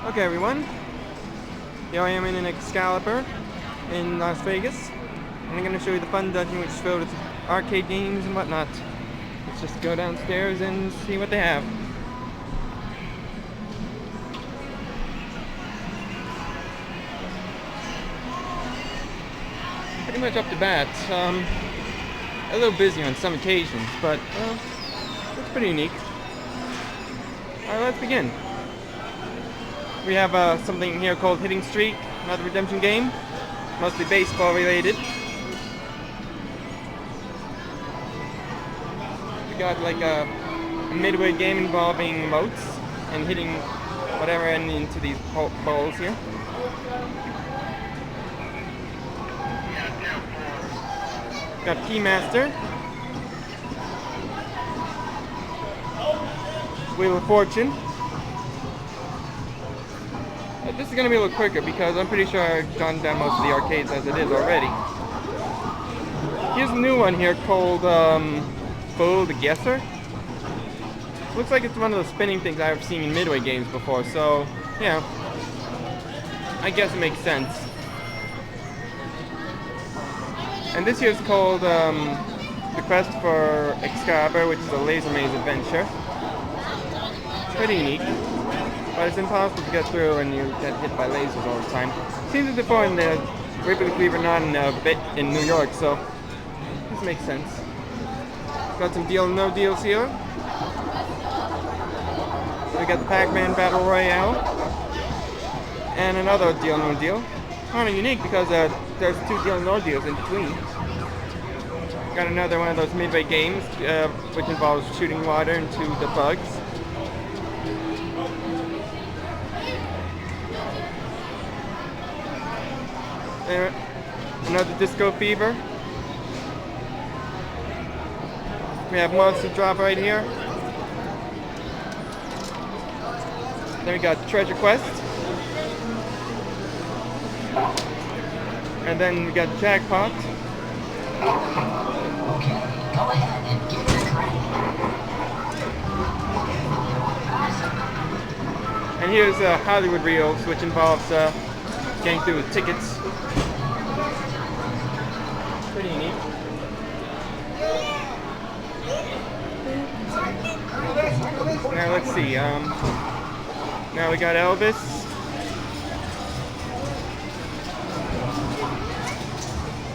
Okay everyone, here I am in an Excalibur in Las Vegas, and I'm going to show you the fun dungeon which is filled with arcade games and whatnot. Let's just go downstairs and see what they have. Pretty much up to bat, a little busy on some occasions, but it's pretty unique. Alright, let's begin. We have something here called Hitting Streak, another redemption game, mostly baseball related. We got like a midway game involving motes and hitting whatever end into these balls here. Got Keymaster, Wheel of Fortune. This is going to be a little quicker because I'm pretty sure I've gone down most of the arcades as it is already. Here's a new one here called Fool the Guesser. Looks like it's one of those spinning things I've seen in midway games before, so yeah, I guess it makes sense. And this here's called The Quest for Excalibur, which is a laser maze adventure. Pretty unique, but it's impossible to get through and you get hit by lasers all the time. Seems as if we're in the Ripley Cleaver not in a bit in New York, so this makes sense. Got some deal no deals here. So we got the Pac-Man Battle Royale and another deal no deal. Kind of unique because there's two deal no deals in between. Got another one of those midway games which involves shooting water into the bugs. Another Disco Fever. We have Monster Drop right here. Then we got Treasure Quest. And then we got Jackpot. Okay, go ahead and get your train. And here's Hollywood Reels, which involves getting through with tickets. Pretty neat. Now let's see. Now we got Elvis.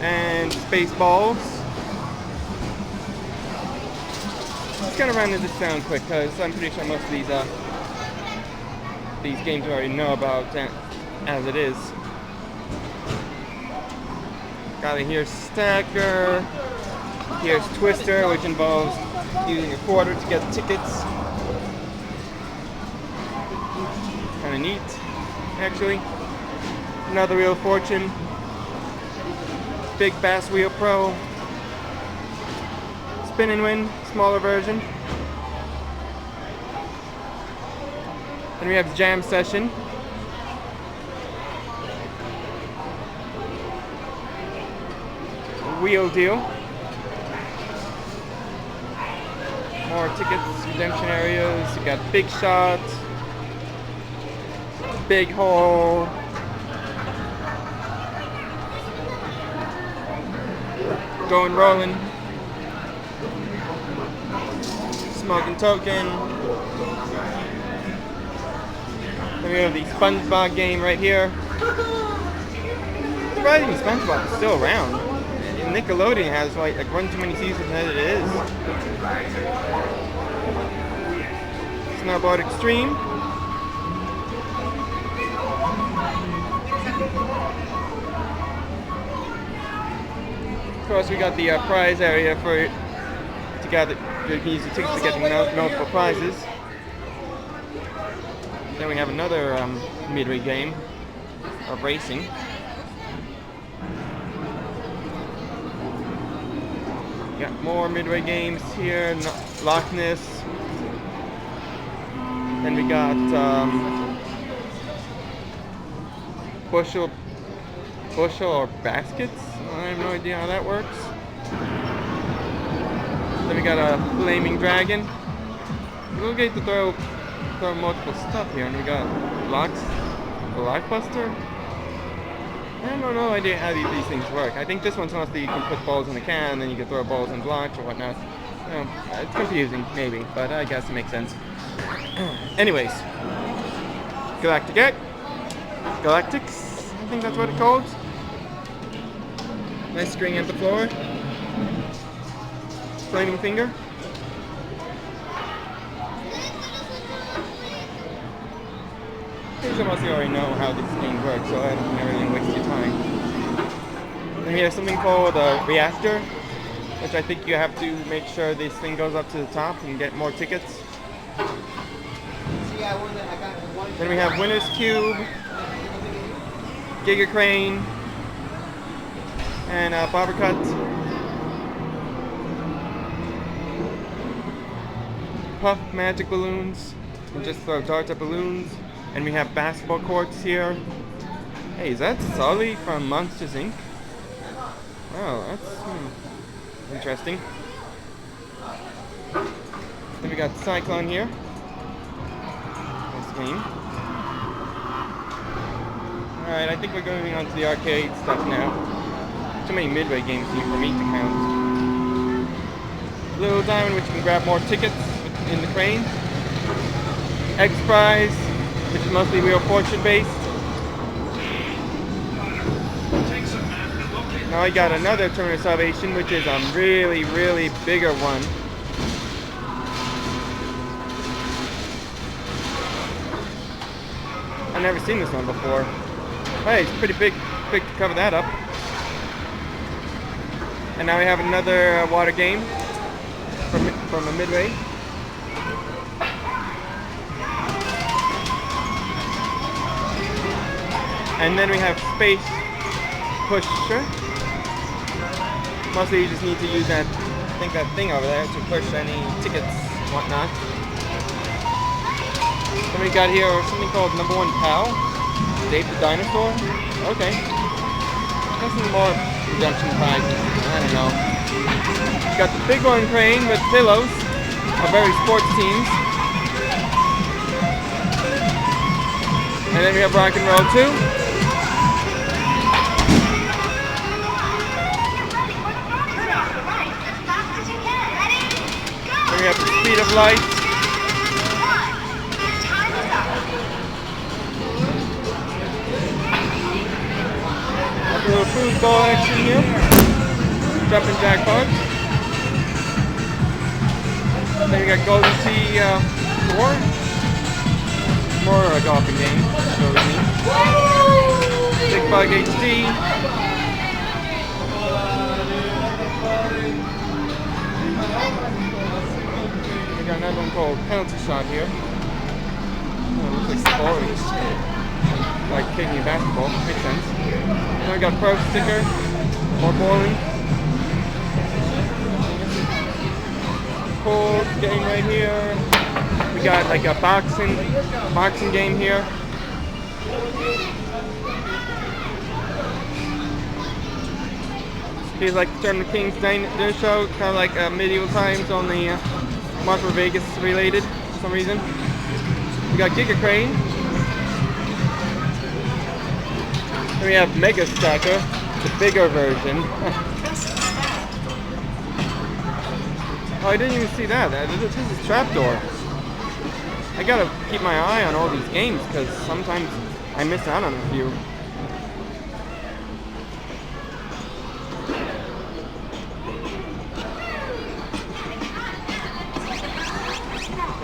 And Spaceballs. Let's kind of run into this down quick because I'm pretty sure most of these games we already know about as it is. Got it, here's Stacker. Here's Twister, which involves using a quarter to get tickets. Kind of neat, actually. Another Wheel of Fortune. Big Bass Wheel Pro. Spin and Win, smaller version. Then we have Jam Session. Wheel Deal. More tickets, redemption areas. You got Big Shot. Big Hole. Going Rolling. Smoking Token. Then we have the SpongeBob game right here. Surprisingly, SpongeBob is still around. Nickelodeon has like run too many seasons as it is. Snowboard Extreme. Of course, we got the prize area for to gather. You can use the tickets to get multiple prizes. Then we have another midway game of racing. Got more midway games here. Loch Ness. Then we got bushel or baskets. I have no idea how that works. Then we got a flaming dragon. We'll get to throw multiple stuff here, and we got blocks. Blockbuster? I have no idea how these things work. I think this one's mostly you can put balls in the can and then you can throw balls in blocks or whatnot. It's confusing, maybe, but I guess it makes sense. Anyways. Galactics, I think that's what it's called. Nice string at the floor. Flaming finger. I mostly already know how this thing works, so I don't really waste your time. Then we have something called a reactor, which I think you have to make sure this thing goes up to the top and get more tickets. Then we have Winner's Cube, Giga Crane, and Bobber Cut. Puff magic balloons, and just throw darts at balloons. And we have basketball courts here. Hey, is that Sully from Monsters Inc? Oh, that's interesting. Then we got Cyclone here. Nice game. Alright, I think we're going on to the arcade stuff now. Too many midway games here for me to count. Little Diamond, which you can grab more tickets in the crane. X Prize, which is mostly Wheel of Fortune based. Now I got another Tournament of Salvation, which is a really bigger one. I've never seen this one before. Hey, it's pretty big to cover that up. And now we have another water game from a midway. And then we have Space Pusher. Mostly you just need to use that thing over there to push any tickets and whatnot. Then we got here something called Number One Pal. Dave the Dinosaur. Okay. Got some more redemption prizes. I don't know. We got the big one crane with pillows. Our very sports teams. And then we have Rock and Roll 2. We have the Speed of Light. Got a little foosball action here. Jumping jackpot. Then we got Golden Sea 4. More a golfing game. Big Bug HD. Got another one called Penalty Shot here. Oh, looks like bowling. Like kicking a basketball. Makes sense. Then we got Pro Sticker. More bowling. Cool game right here. We got like a boxing game here. He's like Tournament of Kings dinner show, kind of like medieval times on the Mark for Vegas related for some reason. We got Giga Crane. Then we have Mega Stacker, the bigger version. Oh, I didn't even see that. This is Trapdoor. I gotta keep my eye on all these games because sometimes I miss out on a few.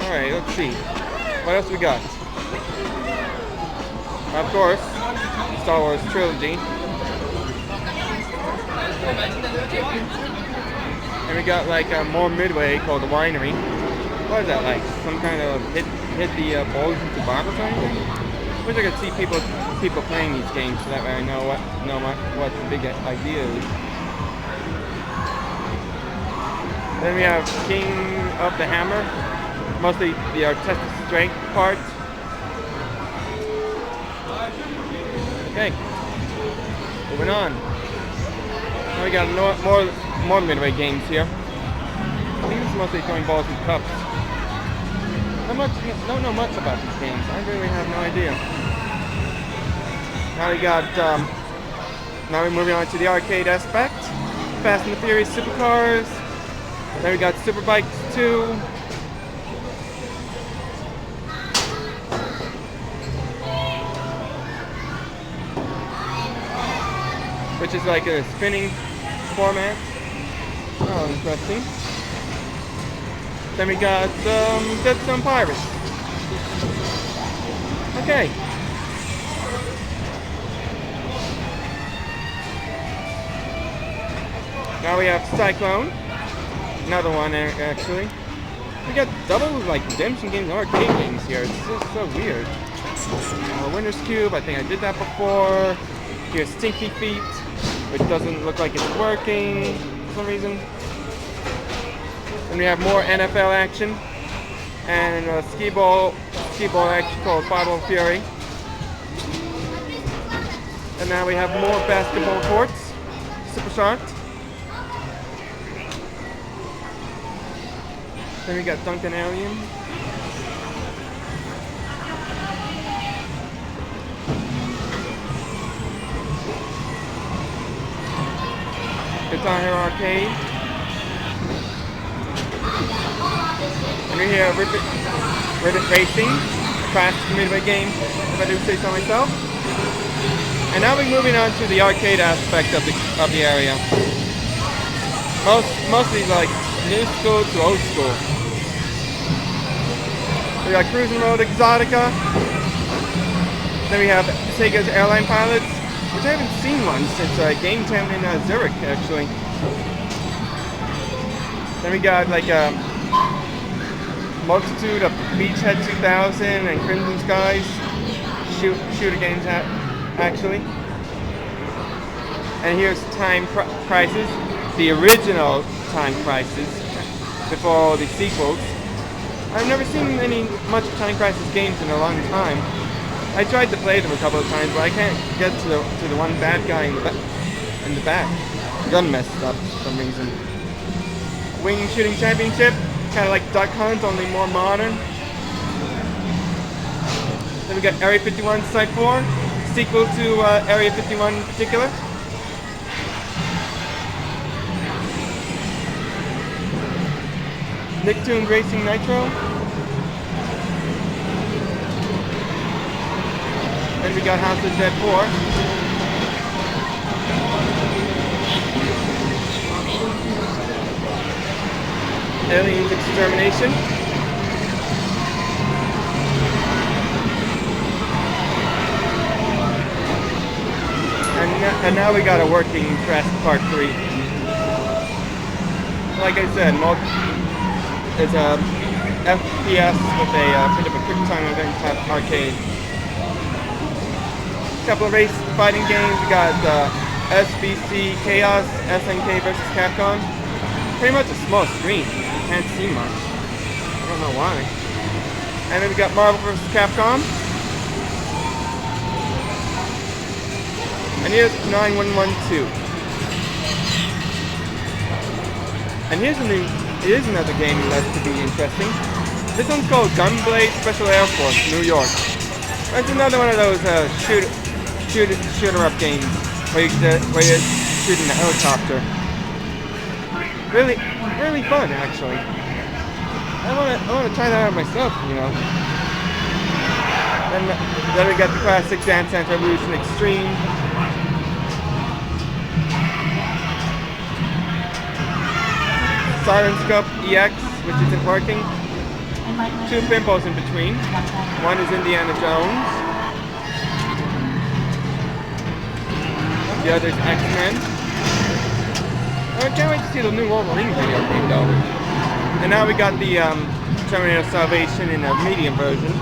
Alright, let's see. What else we got? Of course, Star Wars Trilogy. And we got like more midway called the Winery. What is that like? Some kind of hit the balls into box or anything? I wish I could see people playing these games so that way I know what the big idea is. Then we have King of the Hammer. Mostly the artistic strength part. Okay, moving on. Now we got more midway games here. I think it's mostly throwing balls in cups. Don't know much about these games. I really have no idea. Now we got, now we're moving on to the arcade aspect. Fast and the Furious Supercars. Then we got Superbikes 2. Which is like a spinning format. Oh, interesting. Then we got Dead Stone Pirates. Okay. Now we have Cyclone. Another one actually. We got double like redemption games, arcade games here. It's just so weird. Winner's Cube, I think I did that before. Here's Stinky Feet, which doesn't look like it's working for some reason. Then we have more NFL action and a skee ball action called Fireball Fury. And now we have more basketball courts, Super Sharked. Then we got Duncan Alien. Guitar Hero Arcade. And we have Ribbit Racing, a classic midway game, if I do say so myself. And now we're moving on to the arcade aspect of the area. Mostly like new school to old school. We got Cruising Road Exotica. Then we have Sega's Airline Pilots, which I haven't seen one since Game 10 in Zurich, actually. Then we got like a multitude of Beachhead 2000 and Crimson Skies shooter games, actually. And here's Time Crisis, the original Time Crisis, before all the sequels. I've never seen much Time Crisis games in a long time. I tried to play them a couple of times, but I can't get to the one bad guy in the back. Gun messed up for some reason. Wing Shooting Championship, kind of like Duck Hunt, only more modern. Then we got Area 51 Site 4, sequel to Area 51 in particular. Nicktoons Racing Nitro. Then we got House of Dead 4. Aliens Extermination. And now we got a working press part 3. Like I said, it's a FPS with a bit of a quick time event type arcade. Couple of race fighting games. We got SBC Chaos, SNK versus Capcom. Pretty much a small screen. You can't see much. I don't know why. And then we got Marvel vs. Capcom. And here's 9112. And here's another game that's to be interesting. This one's called Gunblade Special Air Force, New York. It's another one of those shooter up games where you're shooting a helicopter. Really fun, actually. I want to try that out myself, you know. Then we got the classic Dance Dance Revolution Extreme. Siren Scope EX, which isn't working. 2 pimples in between. One is Indiana Jones. The other is X-Men. I can't wait to see the new Wolverine video game though. And now we got the Terminator Salvation in a medium version.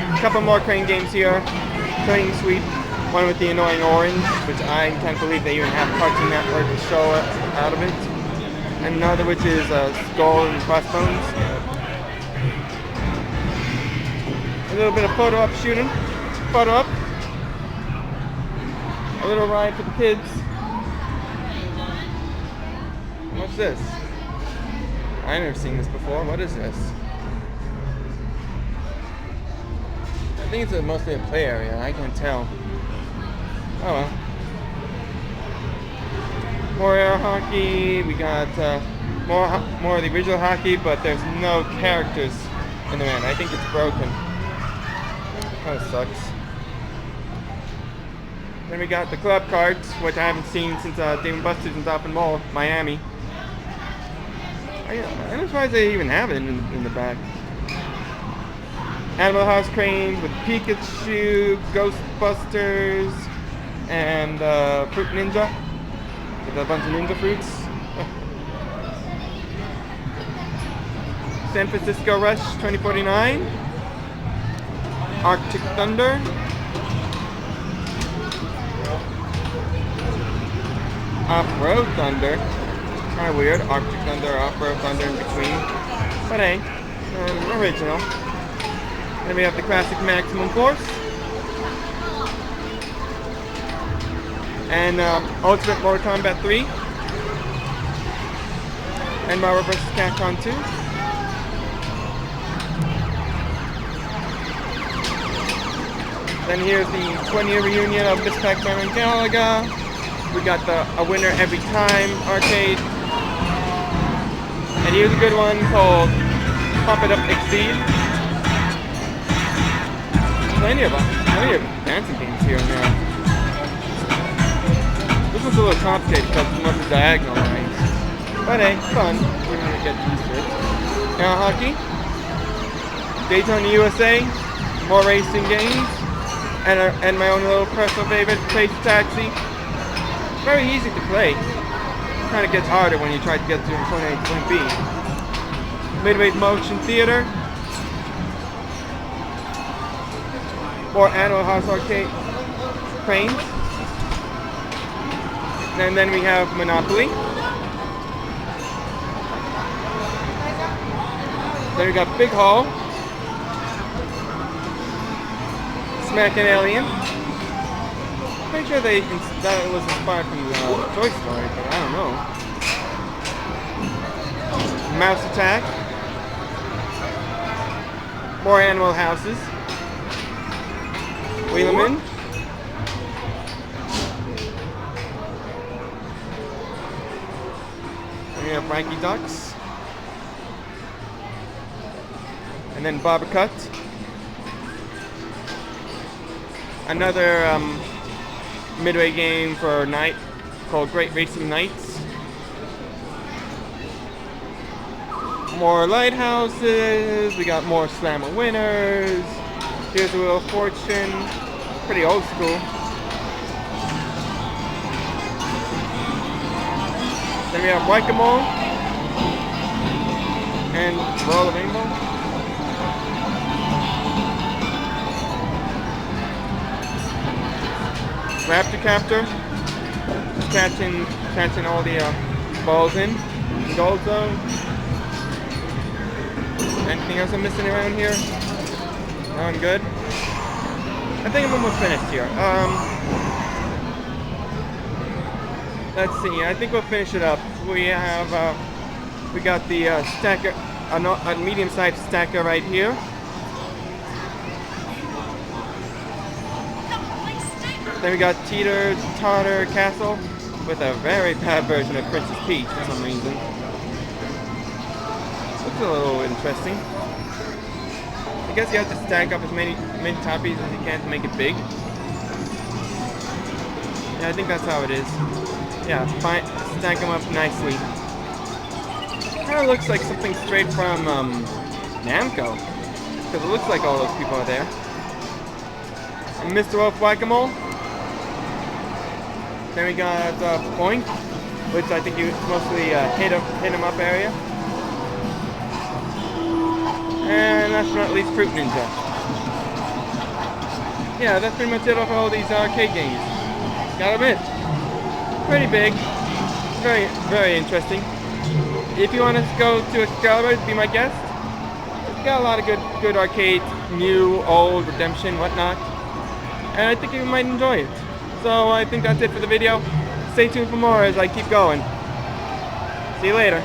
A couple more Crane games here. Crane Sweep, one with the annoying orange, which I can't believe they even have Cartoon Network to show out of it. And another which is Skull and Crossbones. A little bit of photo op shooting. Photo op. A little ride for the kids. What's this? I've never seen this before. What is this? think it's mostly a play area. I can't tell. Oh well. More air hockey. We got more of the original hockey, but there's no characters in the end. I think it's broken. Kind of sucks. Then we got the club cards, which I haven't seen since Dave & Buster's in Dolphin Mall, Miami. I'm surprised they even have it in the back. Animal House cranes with Pikachu, Ghostbusters, and Fruit Ninja with a bunch of ninja fruits. San Francisco Rush 2049, Arctic Thunder, Off-Road Thunder. Kind of weird, Arctic Thunder, Off-Road Thunder in between. But hey, original. Then we have the classic Maximum Force. And Ultimate Mortal Kombat 3. And Marvel vs. Capcom 2. Then here's the 20-year reunion of Miss Pac-Man and Galaga. We got the A Winner Every Time arcade. And here's a good one called Pump It Up Exceed. Plenty of dancing games here and there. This one's a little complicated because it's mostly diagonal lines. But hey, fun. We're gonna get used to it. Now hockey. Daytona USA. More racing games. And my own little personal favorite, Space Taxi. Very easy to play. Kind of gets harder when you try to get to point A to point B. Midway Motion Theater. Or Animal House Arcade cranes. And then we have Monopoly. Then we got Big Hall. Smack and Alien. Pretty sure that was inspired from Toy Story, but I don't know. Mouse Attack. More Animal Houses. Wheelman. And we have Frankie Ducks. And then Boba Cut. Another midway game for night called Great Racing Nights. More lighthouses. We got more Slammer winners. Here's a Wheel of Fortune. Pretty old school. Then we have Whack-A-Mole and Roll of Rainbow. Raptor Captor, catching all the balls in. Gold Zone. Anything else I'm missing around here? No, I'm good. I think I'm almost finished here. Let's see. I think we'll finish it up. We got the stacker, a medium-sized stacker right here. Then we got Teeter Totter Castle with a very bad version of Princess Peach for some reason. Looks a little interesting. I guess you have to stack up as many copies as you can to make it big. Yeah, I think that's how it is. Yeah, stack them up nicely. Kind of looks like something straight from Namco, because it looks like all those people are there. And Mr. Wolf Whack-A-Mole. Then we got Point, which I think is mostly hit 'em up area. And last but not least, Fruit Ninja. Yeah, that's pretty much it for all these arcade games. Gotta admit, pretty big, very, very interesting. If you want to go to Excalibur, be my guest. It's got a lot of good arcades, new, old, redemption, whatnot. And I think you might enjoy it. So I think that's it for the video. Stay tuned for more as I keep going. See you later.